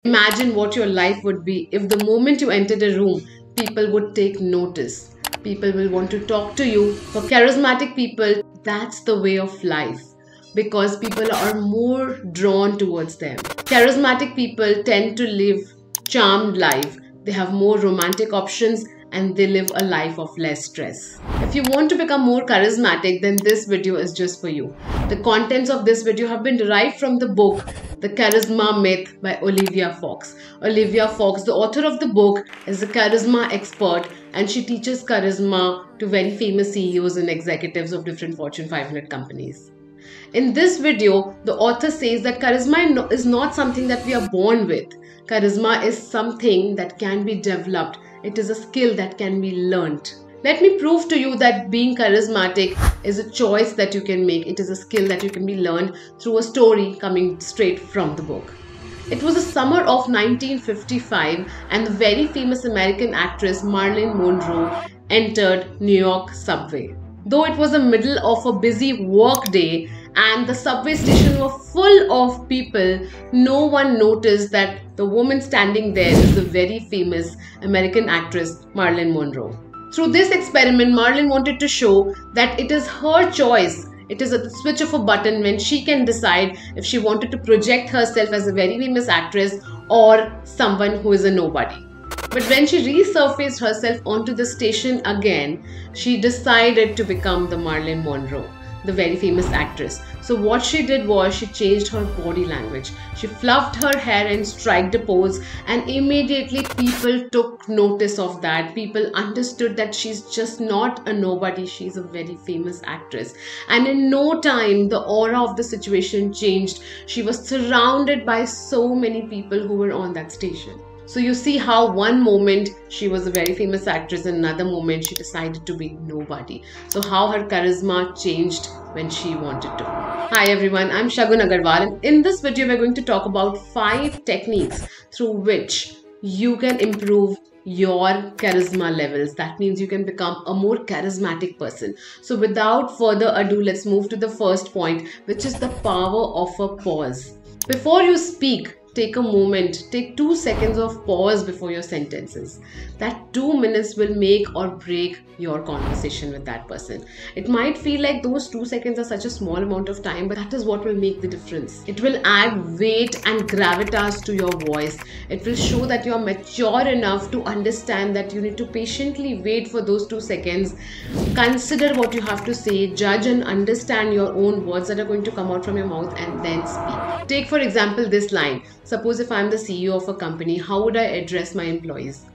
Imagine what your life would be if the moment you entered a room, people would take notice. People will want to talk to you. For charismatic people, that's the way of life because people are more drawn towards them. Charismatic people tend to live charmed life. They have more romantic options and they live a life of less stress. If you want to become more charismatic, then this video is just for you. The contents of this video have been derived from the book The Charisma Myth by Olivia Fox. Olivia Fox, the author of the book, is a charisma expert and she teaches charisma to very famous CEOs and executives of different Fortune 500 companies. In this video, the author says that charisma is not something that we are born with. Charisma is something that can be developed. It is a skill that can be learnt. Let me prove to you that being charismatic is a choice that you can make. It is a skill that you can be learned through a story coming straight from the book. It was the summer of 1955 and the very famous American actress Marilyn Monroe entered New York subway. Though it was the middle of a busy work day and the subway station were full of people, no one noticed that the woman standing there is the very famous American actress Marilyn Monroe. Through this experiment, Marilyn wanted to show that it is her choice. It is a switch of a button when she can decide if she wanted to project herself as a very famous actress or someone who is a nobody. But when she resurfaced herself onto the station again, she decided to become the Marilyn Monroe, the very famous actress. So what she did was she changed her body language. She fluffed her hair and struck a pose, and immediately people took notice of that. People understood that she's just not a nobody, she's a very famous actress. And in no time, the aura of the situation changed. She was surrounded by so many people who were on that station. So you see how one moment she was a very famous actress and another moment she decided to be nobody. So how her charisma changed when she wanted to. Hi everyone, I'm Shagun Agarwal and in this video we're going to talk about 5 techniques through which you can improve your charisma levels. That means you can become a more charismatic person. So without further ado, let's move to the first point, which is the power of a pause. Before you speak, take a moment, take 2 seconds of pause before your sentences. That 2 minutes will make or break your conversation with that person. It might feel like those 2 seconds are such a small amount of time, but that is what will make the difference. It will add weight and gravitas to your voice. It will show that you are mature enough to understand that you need to patiently wait for those 2 seconds. Consider what you have to say, judge and understand your own words that are going to come out from your mouth and then speak. Take for example this line. Suppose if I'm the CEO of a company, how would I address my employees?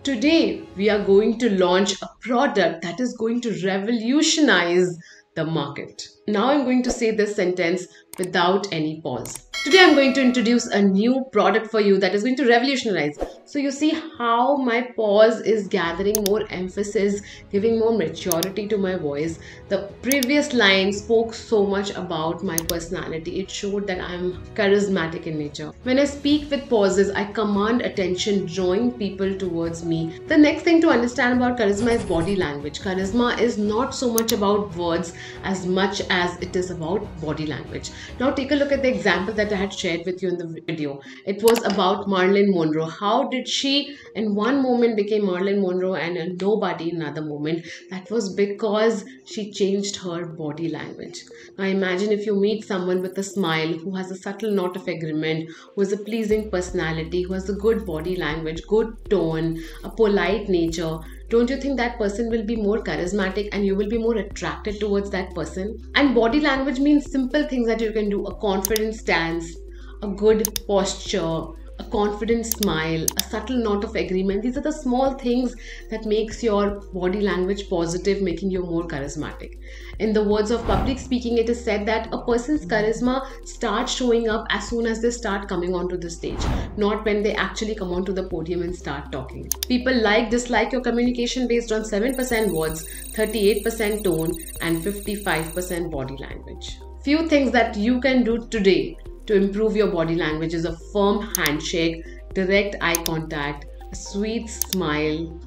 Today, we are going to launch a product that is going to revolutionize the market. Now I'm going to say this sentence without any pause. Today I'm going to introduce a new product for you that is going to revolutionize. So you see how my pause is gathering more emphasis, giving more maturity to my voice. The previous line spoke so much about my personality. It showed that I'm charismatic in nature. When I speak with pauses, I command attention, drawing people towards me. The next thing to understand about charisma is body language. Charisma is not so much about words as much as it is about body language. Now take a look at the example that I had shared with you in the video. It was about Marilyn Monroe. How did she in one moment became Marilyn Monroe and a nobody in another moment? That was because she changed her body language. Now imagine if you meet someone with a smile, who has a subtle note of agreement, who has a pleasing personality, who has a good body language, good tone, a polite nature. Don't you think that person will be more charismatic and you will be more attracted towards that person? And body language means simple things that you can do. A confident stance, a good posture, a confident smile, a subtle note of agreement. These are the small things that makes your body language positive, making you more charismatic. In the words of public speaking, it is said that a person's charisma starts showing up as soon as they start coming onto the stage, not when they actually come onto the podium and start talking. People dislike your communication based on 7% words, 38% tone, and 55% body language. Few things that you can do today to improve your body language is a firm handshake, direct eye contact, a sweet smile,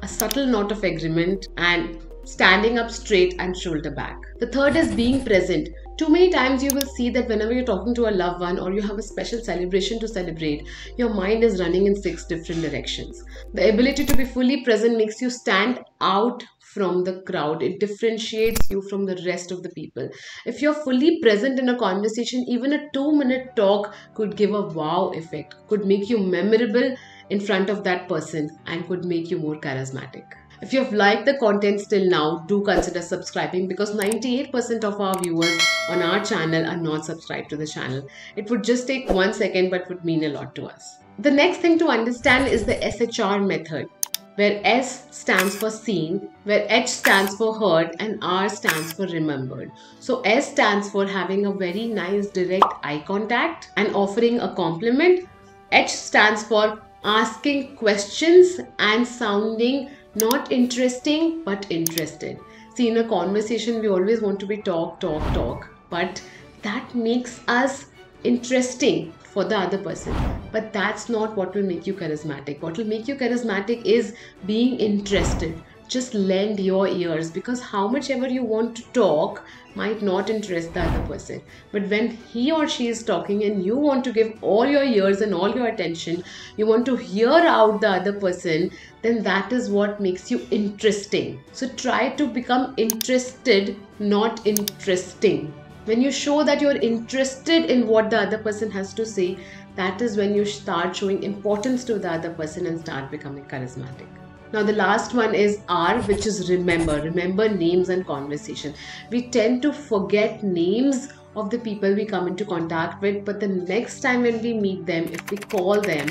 a subtle note of agreement, and standing up straight and shoulder back. The third is being present. Too many times you will see that whenever you're talking to a loved one or you have a special celebration to celebrate, your mind is running in 6 different directions. The ability to be fully present makes you stand out from the crowd. It differentiates you from the rest of the people. If you're fully present in a conversation, even a 2-minute talk could give a wow effect, could make you memorable in front of that person, and could make you more charismatic. If you've liked the content till now, do consider subscribing, because 98% of our viewers on our channel are not subscribed to the channel. It would just take 1 second but would mean a lot to us. The next thing to understand is the SHR method, where S stands for seen, where H stands for heard, and R stands for remembered. So S stands for having a very nice direct eye contact and offering a compliment. H stands for asking questions and sounding not interesting but interested. See, in a conversation we always want to be talk, but that makes us interesting for the other person. But that's not what will make you charismatic. What will make you charismatic is being interested. Just lend your ears, because how much ever you want to talk might not interest the other person. But when he or she is talking and you want to give all your ears and all your attention, you want to hear out the other person, then that is what makes you interesting. So try to become interested, not interesting. When you show that you're interested in what the other person has to say, that is when you start showing importance to the other person and start becoming charismatic. Now the last one is R, which is remember. Remember names and conversation. We tend to forget names of the people we come into contact with, but the next time when we meet them, if we call them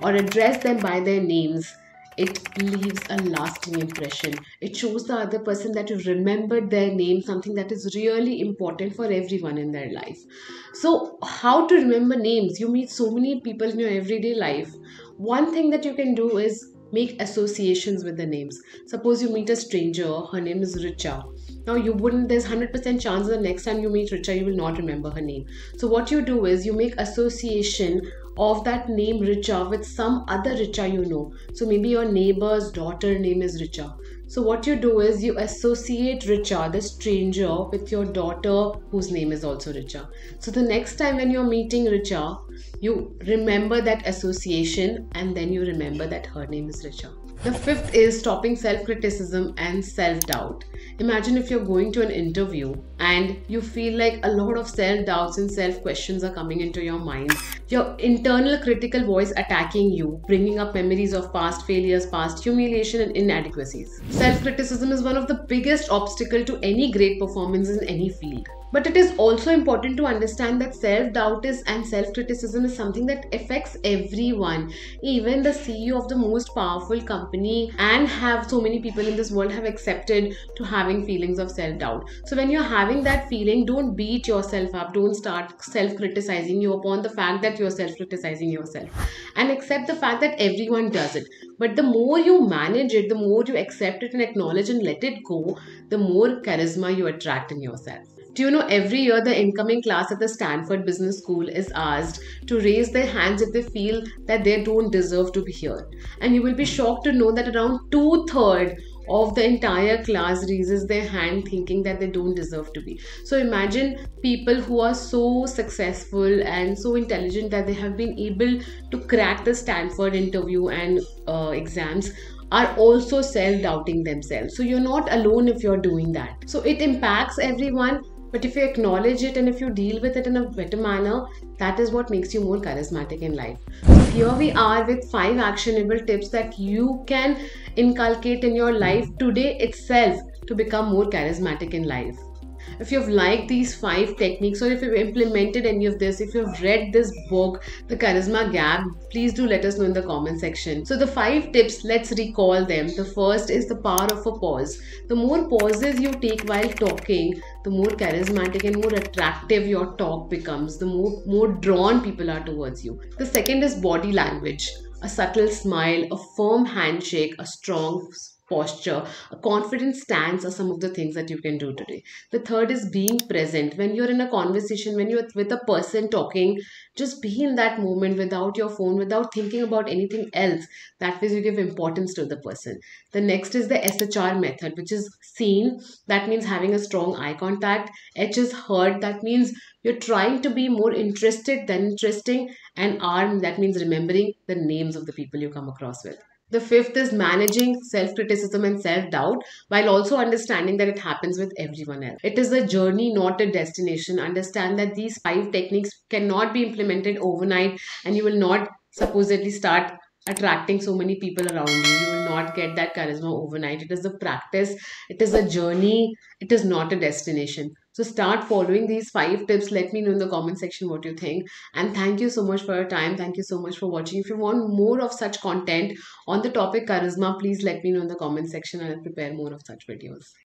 or address them by their names, it leaves a lasting impression. It shows the other person that you've remembered their name, something that is really important for everyone in their life. So how to remember names? You meet so many people in your everyday life. One thing that you can do is make associations with the names. Suppose you meet a stranger, her name is Richa. Now there's 100% chance the next time you meet Richa, you will not remember her name. So what you do is you make association of that name Richa with some other Richa you know. So maybe your neighbor's daughter name is Richa. So what you do is you associate Richa, the stranger, with your daughter whose name is also Richa. So the next time when you're meeting Richa, you remember that association and then you remember that her name is Richa. The fifth is stopping self-criticism and self-doubt. Imagine if you're going to an interview and you feel like a lot of self-doubts and self-questions are coming into your mind. Your internal critical voice attacking you, bringing up memories of past failures, past humiliation and inadequacies. Self-criticism is one of the biggest obstacles to any great performance in any field. But it is also important to understand that self-doubt and self-criticism is something that affects everyone. Even the CEO of the most powerful company and have so many people in this world have accepted to having feelings of self-doubt. So when you're having that feeling, don't beat yourself up. Don't start self-criticizing you upon the fact that you're self-criticizing yourself. And accept the fact that everyone does it. But the more you manage it, the more you accept it and acknowledge and let it go, the more charisma you attract in yourself. Do you know every year the incoming class at the Stanford Business School is asked to raise their hands if they feel that they don't deserve to be here. And you will be shocked to know that around 2/3 of the entire class raises their hand thinking that they don't deserve to be. So imagine people who are so successful and so intelligent that they have been able to crack the Stanford interview and exams are also self-doubting themselves. So you're not alone if you're doing that. So it impacts everyone. But if you acknowledge it and if you deal with it in a better manner, that is what makes you more charismatic in life. So here we are with 5 actionable tips that you can inculcate in your life today itself to become more charismatic in life. If you've liked these 5 techniques, or if you've implemented any of this, if you've read this book, The Charisma Gap, please do let us know in the comment section. So the 5 tips, let's recall them. The first is the power of a pause. The more pauses you take while talking, the more charismatic and more attractive your talk becomes, the more drawn people are towards you. The second is body language. A subtle smile, a firm handshake, a strong posture, a confident stance are some of the things that you can do today. The third is being present. When you're in a conversation, when you're with a person talking, just be in that moment without your phone, without thinking about anything else. That way you give importance to the person. The next is the SHR method, which is seen. That means having a strong eye contact. H is heard. That means you're trying to be more interested than interesting. And R, that means remembering the names of the people you come across with. The fifth is managing self criticism and self doubt while also understanding that it happens with everyone else. It is a journey, not a destination. Understand that these five techniques cannot be implemented overnight, and you will not supposedly start attracting so many people around you. You will not get that charisma overnight. It is a practice, it is a journey, it is not a destination. So start following these five tips. Let me know in the comment section what you think. And thank you so much for your time. Thank you so much for watching. If you want more of such content on the topic charisma, please let me know in the comment section and I'll prepare more of such videos.